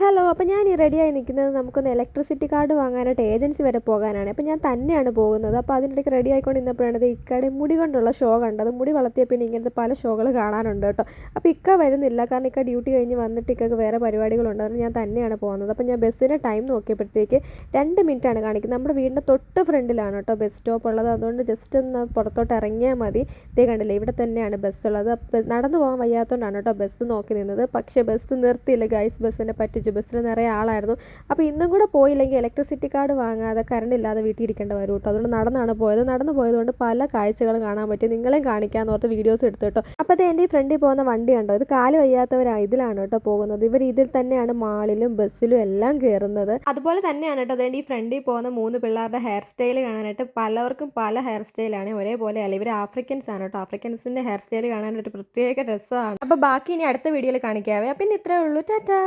Hello, അപ്പോൾ ഞാൻ ഈ റെഡിയായി നിൽക്കുന്നത് നമുക്കൊന്ന് ഇലക്ട്രിസിറ്റി കാർഡ് വാങ്ങാനായിട്ട് ഏജൻസി വരെ പോകാനാണ്. അപ്പോൾ ഞാൻ തന്നെയാണ് പോകുന്നത്. അപ്പോൾ അതിനിടയ്ക്ക് റെഡി ആയിക്കൊണ്ട് നിന്നപ്പോഴാണ് ഇക്കയുടെ മുടി കൊണ്ടുള്ള ഷോ കണ്ടത്. മുടി വളർത്തിയ പിന്നെ ഇങ്ങനത്തെ പല ഷോകൾ കാണാനുണ്ട് കേട്ടോ. അപ്പോൾ ഇക്ക വരുന്നില്ല, കാരണം ഇക്ക ഡ്യൂട്ടി കഴിഞ്ഞ് വന്നിട്ട് ഇക്കക്ക് വേറെ പരിപാടികളുണ്ട്. അതുകൊണ്ട് ഞാൻ തന്നെയാണ് പോകുന്നത്. അപ്പോൾ ഞാൻ ബസ്സിൻ്റെ ടൈം നോക്കിയപ്പോഴത്തേക്ക് 2 മിനിറ്റാണ് കാണിക്കുന്നത്. നമ്മുടെ വീടിൻ്റെ തൊട്ട് ഫ്രണ്ടിലാണ് കേട്ടോ ബസ് സ്റ്റോപ്പ് ഉള്ളത്. അതുകൊണ്ട് ജസ്റ്റ് ഒന്ന് പുറത്തോട്ട് ഇറങ്ങിയാൽ മതി. ഇതേ കണ്ടില്ലേ, ഇവിടെ തന്നെയാണ് ബസ്സുള്ളത്. നടന്നു പോകാൻ വയ്യാത്തതുകൊണ്ടാണ് കേട്ടോ ബസ് നോക്കി നിന്നത്. പക്ഷേ ബസ് നിർത്തിയില്ല ഗൈസ്, ബസ്സിനെ പറ്റിച്ചു. ബസ്സിൽ നിറയെ ആളായിരുന്നു. അപ്പോൾ ഇന്നും കൂടെ പോയില്ലെങ്കിൽ ഇലക്ട്രിസിറ്റി കാർഡ് വാങ്ങാതെ കറണ്ട് ഇല്ലാതെ വീട്ടിൽ ഇരിക്കേണ്ട വരും കേട്ടോ. അതുകൊണ്ട് നടന്നു പോയതുകൊണ്ട് പല കാഴ്ചകളും കാണാൻ പറ്റി. നിങ്ങളെയും കാണിക്കാമെന്ന് ഓർത്ത് വീഡിയോസ് എടുത്തു കേട്ടോ. അപ്പോൾ അത് എൻ്റെ ഈ ഫ്രണ്ടിൽ പോകുന്ന വണ്ടി കണ്ടോ, ഇത് കാല് വയ്യാത്തവരാണ് ഇതിലാണ് കേട്ടോ പോകുന്നത്. ഇവർ ഇതിൽ തന്നെയാണ് മാളിലും ബസ്സിലും എല്ലാം കയറുന്നത്. അതുപോലെ തന്നെയാണ് കേട്ടോ അതേണ്ടി ഈ ഫ്രണ്ടിൽ പോകുന്ന 3 പിള്ളേരുടെ ഹെയർ സ്റ്റൈൽ കാണാനായിട്ട് പലവർക്കും പല ഹെയർ സ്റ്റൈലാണ്, ഒരേപോലെ അല്ല. ഇവർ ആഫ്രിക്കൻസ് ആണ് കേട്ടോ. ആഫ്രിക്കൻസിൻ്റെ ഹെയർ സ്റ്റൈൽ കാണാനായിട്ട് പ്രത്യേക രസമാണ്. അപ്പോൾ ബാക്കി ഇനി അടുത്ത വീഡിയോയിൽ കാണിക്കാവേ. പിന്നെ ഇത്രയേ ഉള്ളൂ. ടാറ്റാ.